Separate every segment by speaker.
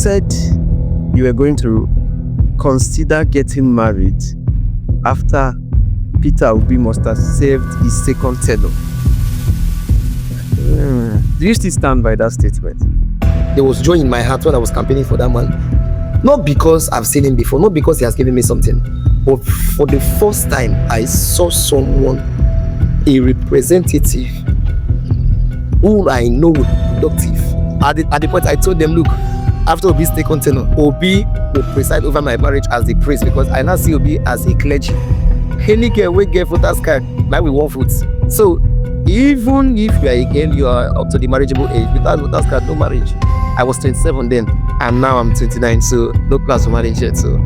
Speaker 1: said you were going to consider getting married after Peter Obi must have served his second tenure. Do you still stand by that statement?
Speaker 2: There was joy in my heart when I was campaigning for that man. Not because I've seen him before, not because he has given me something, but for the first time, I saw someone, a representative, who I know would be productive. At the point I told them, look, after Obi's second tenure, Obi will preside over my marriage as the priest, because I now see Obi as a clergy. Any girl will get voters card, like we want votes. So even if you are a girl, you are up to the marriageable age, without voters card, no marriage. I was 27 then, and now I'm 29, so no plans for marriage yet. So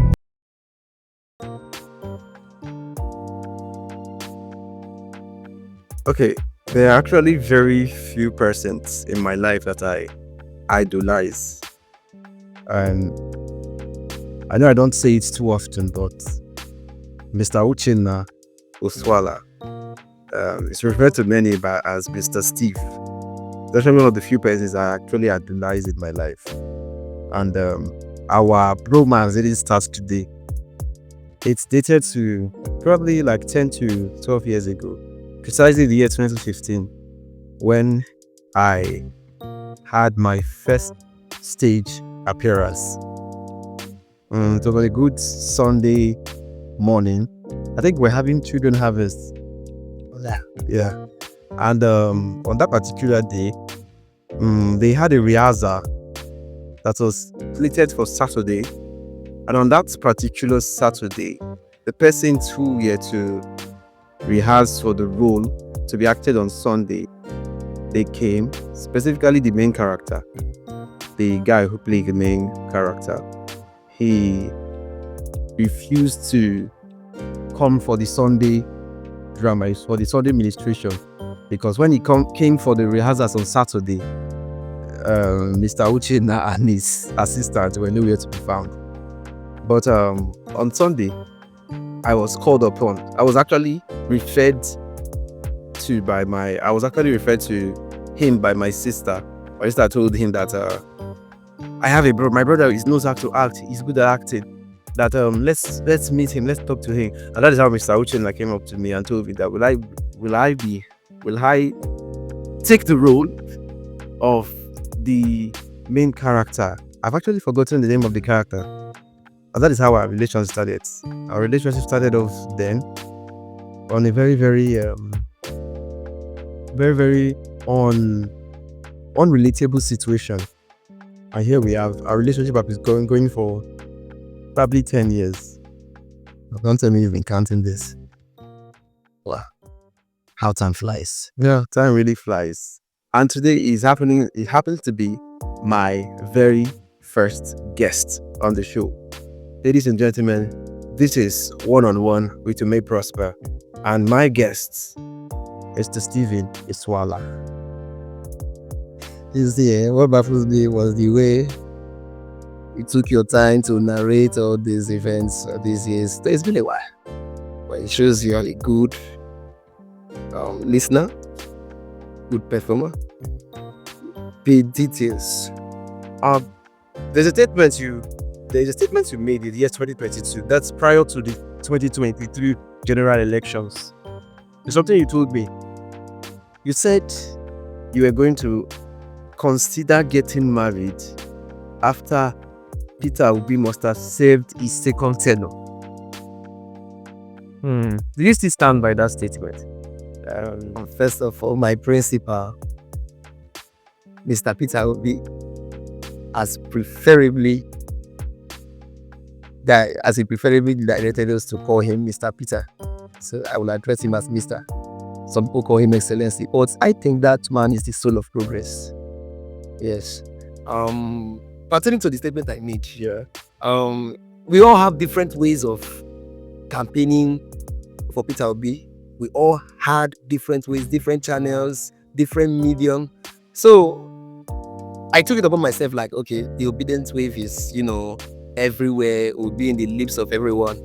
Speaker 1: okay, there are actually very few persons in my life that I idolize, and I know I don't say it too often, but Mr. Uchenna Oswala is referred to many as Mr. Steve. That's one of the few persons I actually idolize in my life, and our bromance didn't start today. It's dated to probably like 10 to 12 years ago, precisely the year 2015, when I had my first stage appearance. It was a good Sunday morning. I think we're having children harvest. Yeah. And on that particular day, they had a rehearsal that was slated for Saturday. And on that particular Saturday, the persons who were to rehearse for the role to be acted on Sunday, they came, specifically the main character, the guy who played the main character. He refused to come for the Sunday drama, for the Sunday ministration, because when he came for the rehearsals on Saturday, Mr. Uchenna and his assistant were nowhere to be found. But on Sunday, I was called upon. I was actually referred to him by my sister. My sister told him that I have a brother. My brother knows how to act. He's good at acting. That let's meet him. Let's talk to him. And that is how Mr. Uchenna came up to me and told me that will I take the role of the main character? I've actually forgotten the name of the character. And that is how our relationship started. Our relationship started off then on a very, very unrelatable situation. And here we have our relationship is going for probably 10 years. Don't tell me you've been counting this.
Speaker 2: wow, how time flies.
Speaker 1: Yeah, time really flies. And today it happens to be my very first guest on the show. Ladies and gentlemen, this is One-on-One with Umeh Prosper, and my guest is Stephen Iswala.
Speaker 2: You see, what baffles me was the way you took your time to narrate all these events these years. It's been a while, but it shows you are a good listener, good performer, pay details.
Speaker 1: There's a statement you made in the year 2022. That's prior to the 2023 general elections. There's something you told me. You said you were going to consider getting married after Peter Obi must have served his second tenure. Do you still stand by that statement?
Speaker 2: First of all, my principal, Mr. Peter Obi, has preferably directed us to call him Mr. Peter. So I will address him as Mr. Some people call him Excellency, but I think that man is the soul of progress. Yes. Pertaining to the statement I made here, we all have different ways of campaigning for Peter Obi. We all had different ways, different channels, different medium. So I took it upon myself like, okay, the obedience wave is, everywhere, will be in the lips of everyone.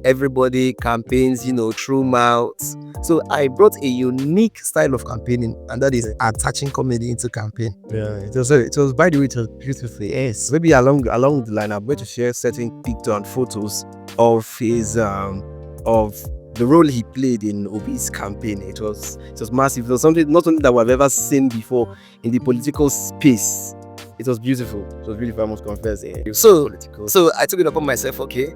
Speaker 2: everybody campaigns, through mouths. So I brought a unique style of campaigning, and that is attaching comedy into campaign.
Speaker 1: Yeah, it was by the way, it was beautiful. Yes, maybe along the line, I'm going to share certain pictures and photos of his of the role he played in Obi's campaign. It was massive. It was not something that we've ever seen before in the political space. It was beautiful. It was beautiful, I must confess.
Speaker 2: So I took it upon myself. Okay,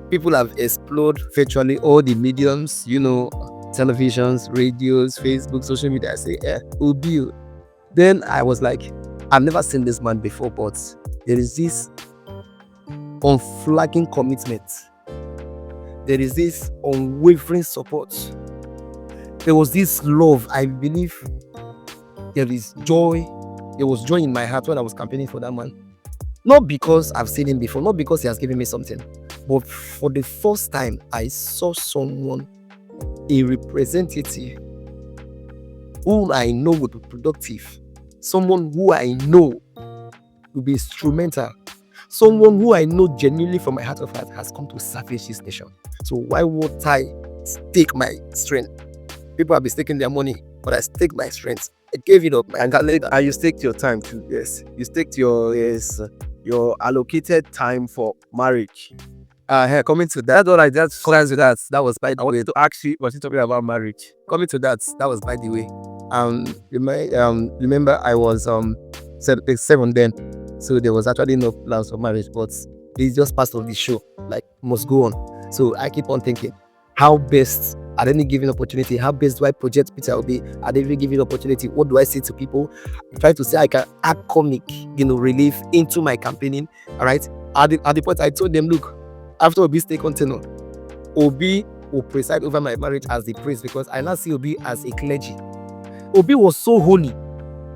Speaker 2: people have explored virtually all the mediums, televisions, radios, Facebook, social media. I say, Obi. Then I was like, I've never seen this man before, but there is this unflagging commitment. There is this unwavering support. There was this love. I believe there is joy. There was joy in my heart when I was campaigning for that man. Not because I've seen him before, not because he has given me something, but for the first time, I saw someone, a representative, whom I know would be productive, someone who I know will be instrumental, someone who I know genuinely from my heart of heart has come to salvage this nation. So why would I stake my strength? People have been staking their money, but I staked my strength. I gave it up.
Speaker 1: And you staked your time too. Yes, you staked your allocated time for marriage.
Speaker 2: Coming to that, all I just clears with that. That was by the way.
Speaker 1: To ask you, was he talking about marriage?
Speaker 2: Coming to that, that was by the way. Remember I was 7 then, so there was actually no plans for marriage, but it's just part of the show. Like, must go on. So I keep on thinking, how best at any given opportunity, how best do I project Peter Obi at every given opportunity? What do I say to people? Try to say I can add comic, relief into my campaigning. All right. At the point I told them, look, after Obi's take on tenure, Obi will preside over my marriage as the priest, because I now see Obi as a clergy. Obi was so holy.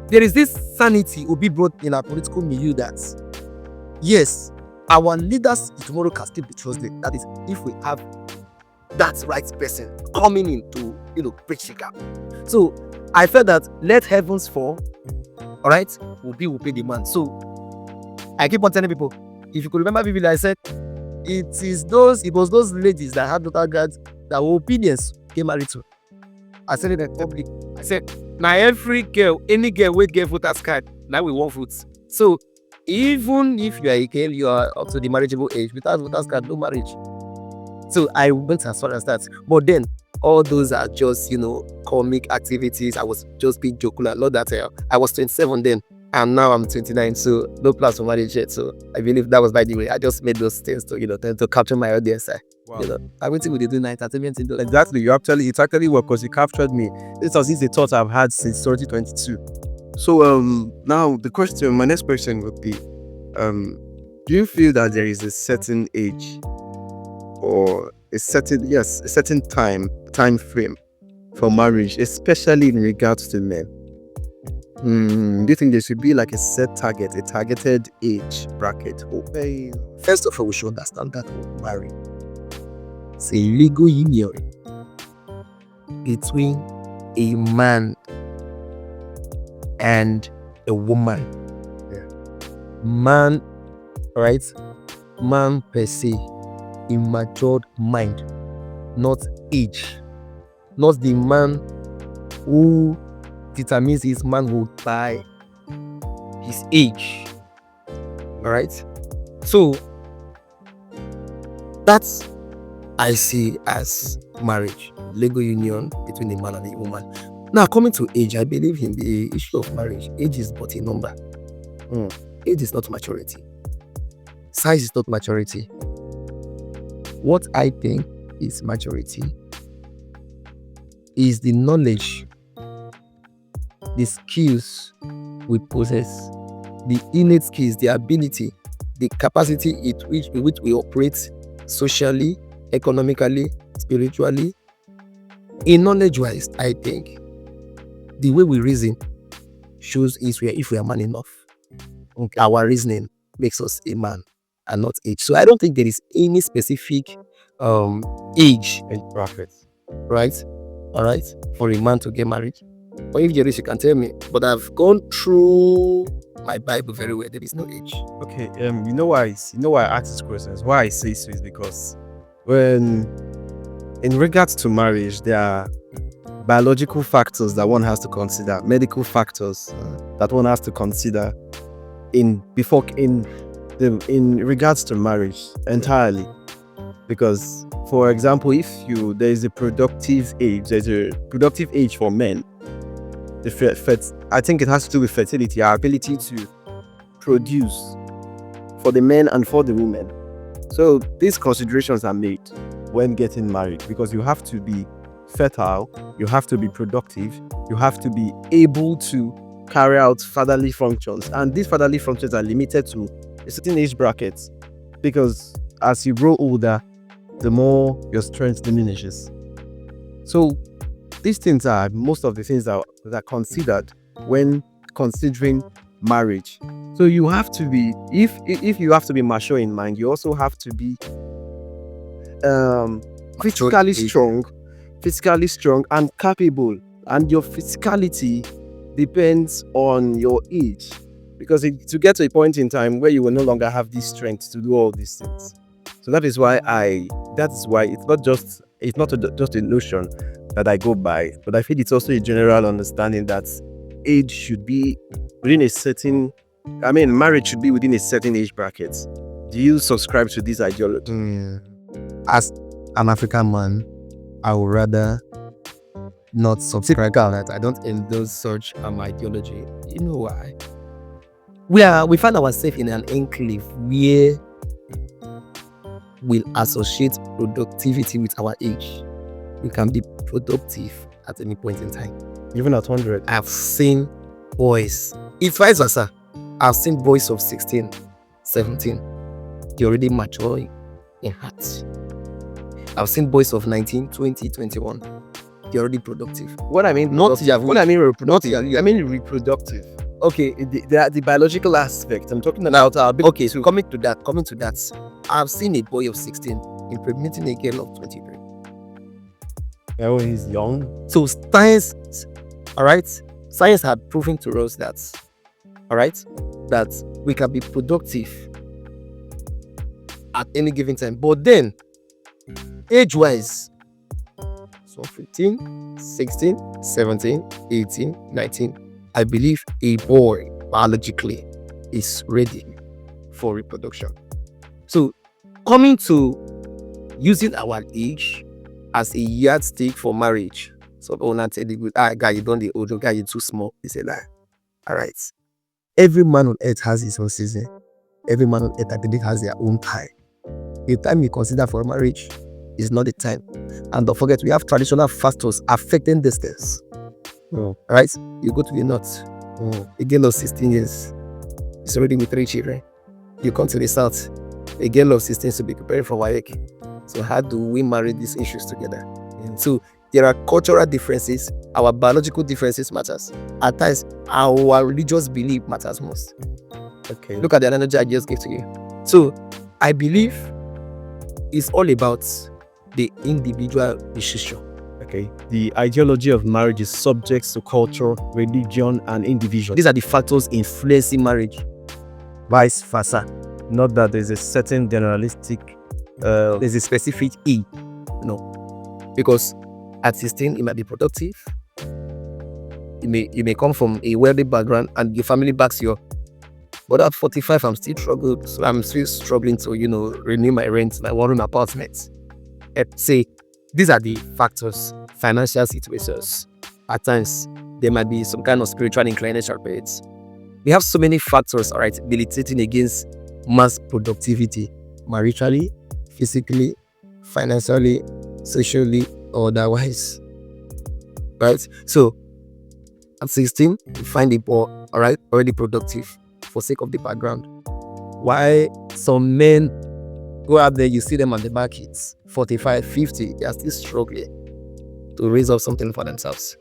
Speaker 2: There is this sanity Obi brought in our political milieu that, yes, our leaders tomorrow can still be trusted. That is, if we have that right person coming in to, bridge the gap. So I felt that let heavens fall, all right, Obi will pay the man. So I keep on telling people, if you could remember vividly, I said, it was those ladies that had daughter guards that were opinions get married to. I said it in public. I said, now every girl, any girl with get voters card, now we want votes. So even if you are a girl, you are up to the marriageable age, without voters card, no marriage. So I went as far as that. But then all those are just, comic activities. I was just being jocular. Not that I was 27 then, and now I'm 29. So no plans for marriage yet. So I believe that was by the way. I just made those things to capture my audience.
Speaker 1: Wow.
Speaker 2: I went to do night entertainment.
Speaker 1: Exactly. It actually worked because you captured me. This is a thought I've had since 2022. So now my next question would be, do you feel that there is a certain age or a certain time frame for marriage, especially in regards to men? Do you think there should be like a targeted age bracket?
Speaker 2: Okay. First of all, we should understand that marriage is a legal union between a man and a woman.
Speaker 1: Yeah.
Speaker 2: Man, right? Man per se, a matured mind, not age. Not the man who determines his manhood by his age. Alright? So that's I see as marriage, legal union between a man and a woman. Now, coming to age, I believe in the issue of marriage. Age is but a number. Age is not maturity. Size is not maturity. What I think is maturity is the knowledge, the skills we possess, the innate skills, the ability, the capacity in which we operate socially, economically, spiritually. In knowledge-wise, I think the way we reason shows if we are man enough. Okay. Our reasoning makes us a man and not age. So I don't think there is any specific age
Speaker 1: and bracket,
Speaker 2: right? All right, for a man to get married. But if there is, you can tell me. But I've gone through my Bible very well. There is no age.
Speaker 1: Okay. You know why I ask these questions? Why I say so is because When in regards to marriage, there are biological factors that one has to consider, medical factors that one has to consider in regards to marriage entirely. Because, for example, if there's a productive age for men. I think it has to do with fertility, our ability to produce for the men and for the women. So these considerations are made when getting married, because you have to be fertile, you have to be productive, you have to be able to carry out fatherly functions, and these fatherly functions are limited to a certain age bracket, because as you grow older, the more your strength diminishes. So these things are most of the things that are considered when considering marriage. So you have to be, if you have to be mature in mind, you also have to be physically strong and capable. And your physicality depends on your age, because to get to a point in time where you will no longer have this strength to do all these things. So that is why it's not just a notion that I go by, but I feel it's also a general understanding that age should be within a certain, marriage should be within a certain age bracket. Do you subscribe to this ideology?
Speaker 2: As an African man, I would rather not subscribe to that. I don't endorse such ideology. You know why? We find ourselves in an enclave where we'll associate productivity with our age. We can be productive at any point in time.
Speaker 1: Even at 100.
Speaker 2: I've seen boys, it's vice versa. I've seen boys of 16, 17, they're already maturing in heart. I've seen boys of 19, 20, 21, they're already productive.
Speaker 1: What I mean reproductive. Okay, the biological aspect. I'm talking about.
Speaker 2: Okay, so coming to that, I've seen a boy of 16 impregnating a girl of 23.
Speaker 1: Oh, he's young.
Speaker 2: So science had proven to us that, that we can be productive at any given time. But then, age-wise, so 15, 16, 17, 18, 19, I believe a boy biologically is ready for reproduction. So, coming to using our age as a yardstick for marriage. So, when I tell you, guy, you don't the older guy, you're too small. It's a lie. All right. Every man on earth has his own season. Every man on earth, I believe, has their own time. The time you consider for marriage is not the time. And don't forget, we have traditional factors affecting these things. Right? You go to the north, a girl of 16 years is already with 3 children. You come to the south, a girl of 16 to be preparing for WAEC. So how do we marry these issues together? So there are cultural differences, our biological differences matters. At times, our religious belief matters most.
Speaker 1: Okay.
Speaker 2: Look at the analogy I just gave to you. So I believe it's all about the individual decision.
Speaker 1: Okay. The ideology of marriage is subject to culture, religion, and individual.
Speaker 2: These are the factors influencing marriage.
Speaker 1: Vice versa. Not that there's a certain generalistic,
Speaker 2: there's a specific E. No. Because at 16, you might be productive. You may come from a wealthy background and your family backs you up. But at 45, I'm still struggling to, renew my rent, my one-room apartment. Say, these are the factors, financial situations. At times, there might be some kind of spiritual inclination rates. We have so many factors, all right, militating against mass productivity, maritally, physically, financially, socially, or otherwise. Right? So, at 16, you find the boy, all right, already productive for sake of the background. Why some men go out there, you see them on the markets, 45, 50, they are still struggling to raise up something for themselves.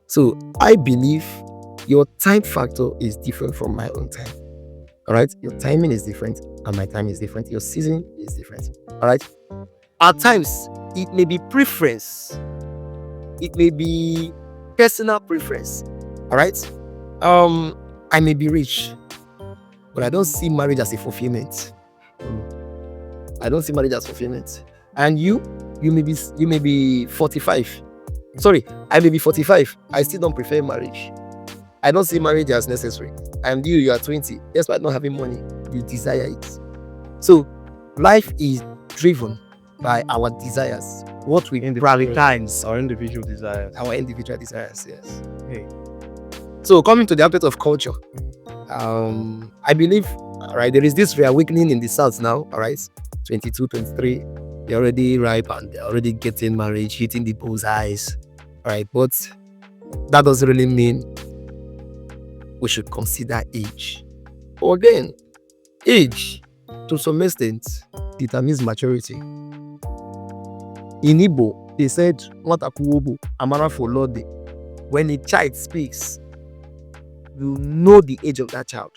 Speaker 2: So I believe your time factor is different from my own time. All right, your timing is different and my time is different. Your season is different. All right, at times it may be preference, it may be personal preference. All right, I may be rich, but I don't see marriage as a fulfillment. I don't see marriage as fulfillment. And you may be 45. Sorry, I may be 45. I still don't prefer marriage. I don't see marriage as necessary. And you are 20. Despite not having money, you desire it. So life is driven by our desires. What we prioritize.
Speaker 1: Our individual desires.
Speaker 2: Our individual desires, yes.
Speaker 1: Hey.
Speaker 2: So coming to the aspect of culture, I believe, all right, there is this reawakening in the South now, all right, 22, 23, they're already ripe and they're already getting married, hitting the bullseyes, all right, but that doesn't really mean we should consider age. But again, age, to some extent, determines maturity. In Igbo, they said, "Nwata kwuo amara for Lord." When a child speaks, you know the age of that child.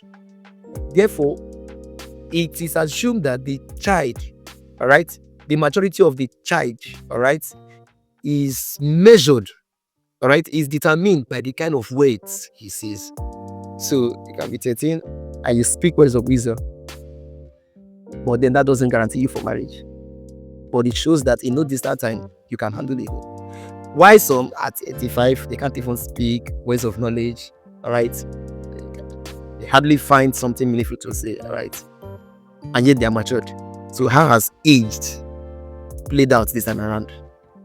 Speaker 2: Therefore, it is assumed that the child, all right, the maturity of the child, all right, is measured, all right, is determined by the kind of words he says. So you can be 13 and you speak words of wisdom, but then that doesn't guarantee you for marriage. But it shows that in no distant time you can handle it. Why some at 85 they can't even speak words of knowledge, all right? They hardly find something meaningful to say, all right? And yet they are matured. So how has aged played out this time around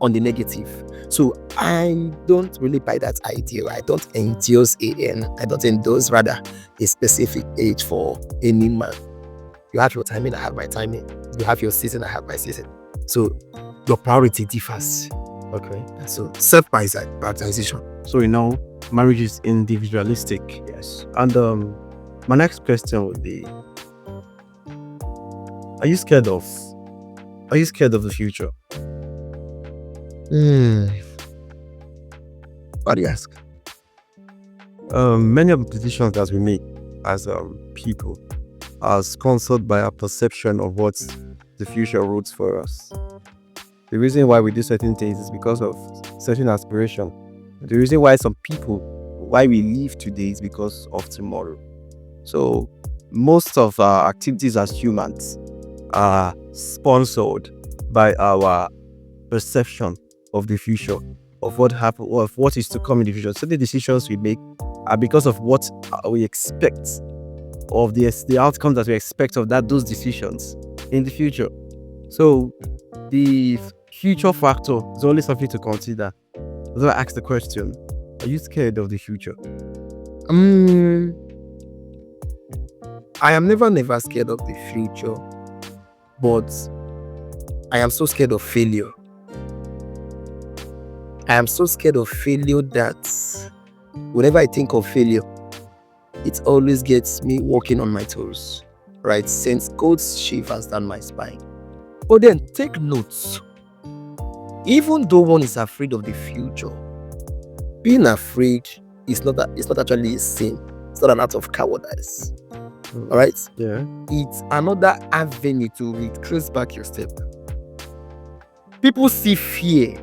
Speaker 2: on the negative? So I don't really buy that idea. I don't endorse I don't endorse rather a specific age for any man. You have your timing, I have my timing. You have your season, I have my season. So your priority differs.
Speaker 1: Okay.
Speaker 2: So self-prioritization.
Speaker 1: So marriage is individualistic.
Speaker 2: Yes.
Speaker 1: And my next question would be: Are you scared of the future?
Speaker 2: What do you ask?
Speaker 1: Many of the decisions that we make as people are sponsored by our perception of what the future holds for us. The reason why we do certain things is because of certain aspiration. The reason why why we live today is because of tomorrow. So most of our activities as humans are sponsored by our perception of the future, of what happened, of what is to come in the future. So the decisions we make are because of what we expect, of the outcomes that we expect of those decisions in the future. So the future factor is only something to consider. So I ask the question: Are you scared of the future?
Speaker 2: I am never scared of the future, but I am so scared of failure. I am so scared of failure that whenever I think of failure, it always gets me walking on my toes, right? Sends cold shivers down my spine. But then take notes. Even though one is afraid of the future, being afraid is not actually a sin. It's not an act of cowardice. All right?
Speaker 1: Yeah.
Speaker 2: It's another avenue to retrace back your step. People see fear.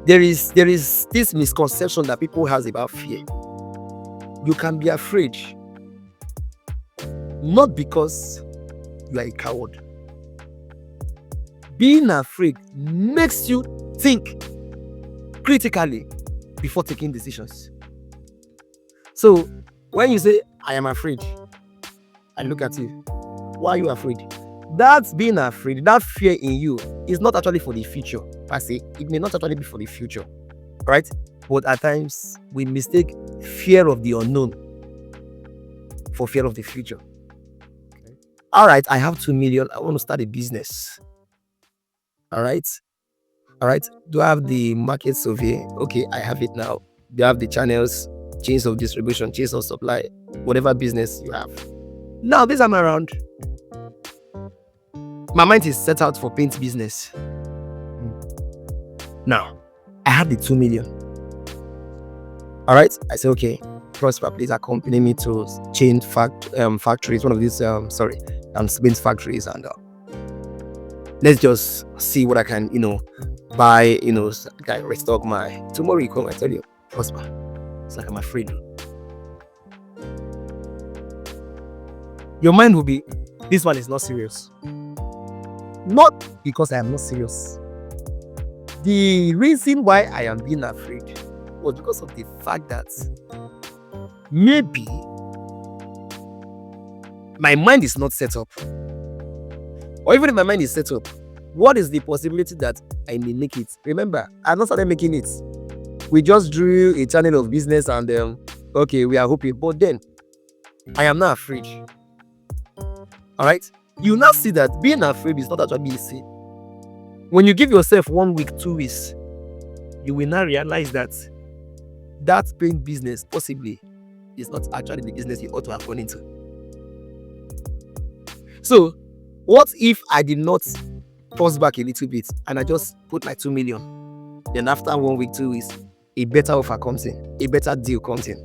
Speaker 2: There is this misconception that people has about fear. You can be afraid not because you are a coward. Being afraid makes you think critically before taking decisions. So when you say, "I am afraid," I look at you. Why are you afraid? That's being afraid, that fear in you is not actually for the future. I say it may not actually be for the future, right? But at times we mistake fear of the unknown for fear of the future. Okay. All right, I have 2 million. I want to start a business. All right. Do I have the market survey? Okay, I have it now. Do I have the channels, chains of distribution, chains of supply, whatever business you have? Now, this time around, my mind is set out for paint business. Now, I have the 2 million. All right, I say, okay, Prosper, please accompany me to chain factories, one of these, paint factories, and let's just see what I can, buy, can restock my. Tomorrow you come, I tell you, Prosper, it's like I'm afraid. Your mind will be, this one is not serious. Not because I am not serious, The reason why I am being afraid was because of the fact that maybe my mind is not set up. Or even if my mind is set up, what is the possibility that I may make it? Remember, I've not started making it. We just drew a channel of business and okay, we are hoping. But then, I am not afraid. Alright? You now see that being afraid is not actually easy. When you give yourself 1 week, 2 weeks, you will now realize that paying business possibly is not actually the business you ought to have gone into. So, what if I did not pause back a little bit and I just put like 2 million? Then after 1 week, 2 weeks, a better offer comes in, a better deal comes in.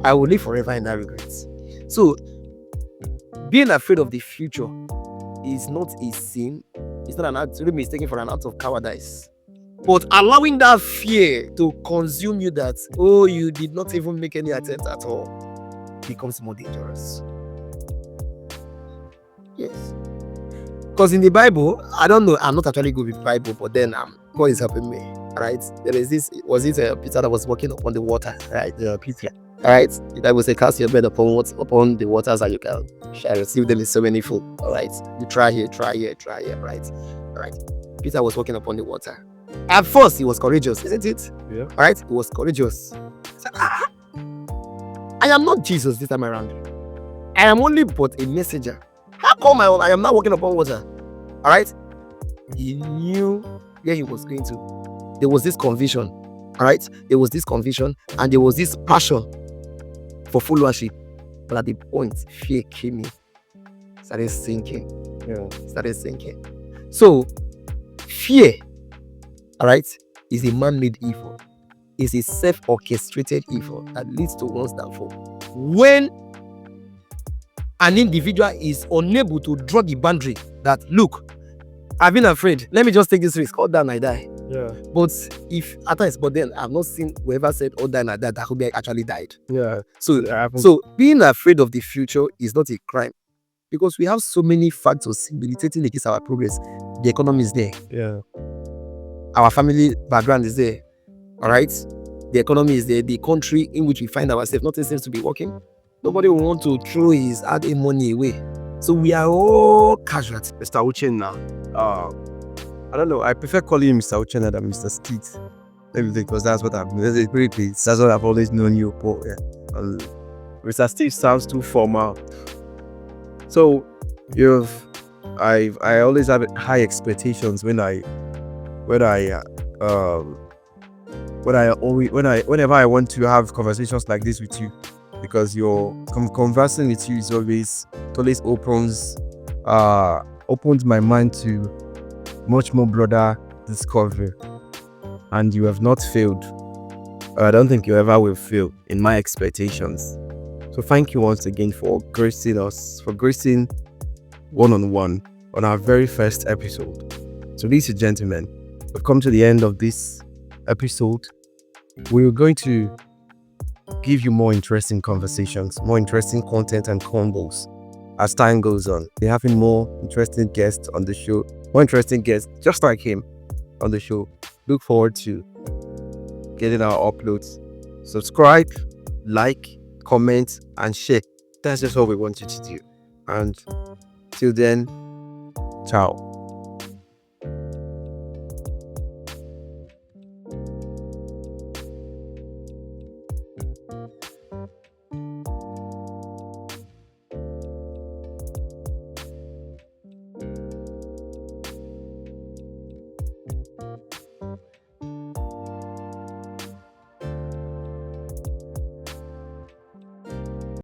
Speaker 2: I will live forever in that regret. So, being afraid of the future is not a sin. It's not an act to be mistaken for an act of cowardice. But allowing that fear to consume you that, oh, you did not even make any attempt at all, becomes more dangerous. Yes. Because in the Bible, I don't know, I'm not actually good with the Bible, but then God is helping me. Right? There is this, was it Peter that was walking upon the water? Right? Peter. Alright? The Bible says, cast your bed upon the waters and you shall receive them in so many fold. Alright? You try here, right? Alright. Peter was walking upon the water. At first, he was courageous, isn't it?
Speaker 1: Yeah.
Speaker 2: Alright? He was courageous. He said, I am not Jesus this time around. I am only but a messenger. How come I am not walking upon water? Alright? He knew where he was going to. There was this conviction. Alright? There was this conviction and there was this passion for followership. But at the point, fear came in. Started sinking. So, fear, alright, is a man-made evil. It's a self-orchestrated evil that leads to one's downfall. When an individual is unable to draw the boundary that, look, I've been afraid, let me just take this risk, all down I die.
Speaker 1: Yeah.
Speaker 2: But if at times, but then I've not seen whoever said all down I die that who actually died.
Speaker 1: Yeah.
Speaker 2: So being afraid of the future is not a crime. Because we have so many factors militating against our progress. The economy is there.
Speaker 1: Yeah.
Speaker 2: Our family background is there. Alright? The economy is there. The country in which we find ourselves, nothing seems to be working. Nobody will want to throw his hard money away. So we are all casualties.
Speaker 1: Mr. Uchenna. I don't know. I prefer calling you Mr. Uchenna than Mr. Steed. Maybe because that's what that's what I've always known you for. Yeah. Mr. Steed sounds too formal. So I always have high expectations whenever I want to have conversations like this with you, because you're conversing with you it always opens my mind to much more broader discovery, and you have not failed. I don't think you ever will fail in my expectations. So thank you once again for gracing us, for gracing one-on-one on our very first episode. So ladies and gentlemen, we've come to the end of this episode. We're going to give you more interesting conversations, more interesting content and combos as time goes on. We're having more interesting guests on the show, more interesting guests just like him on the show. Look forward to getting our uploads. Subscribe, like, comment, and share. That's just all we want you to do. And till then, ciao.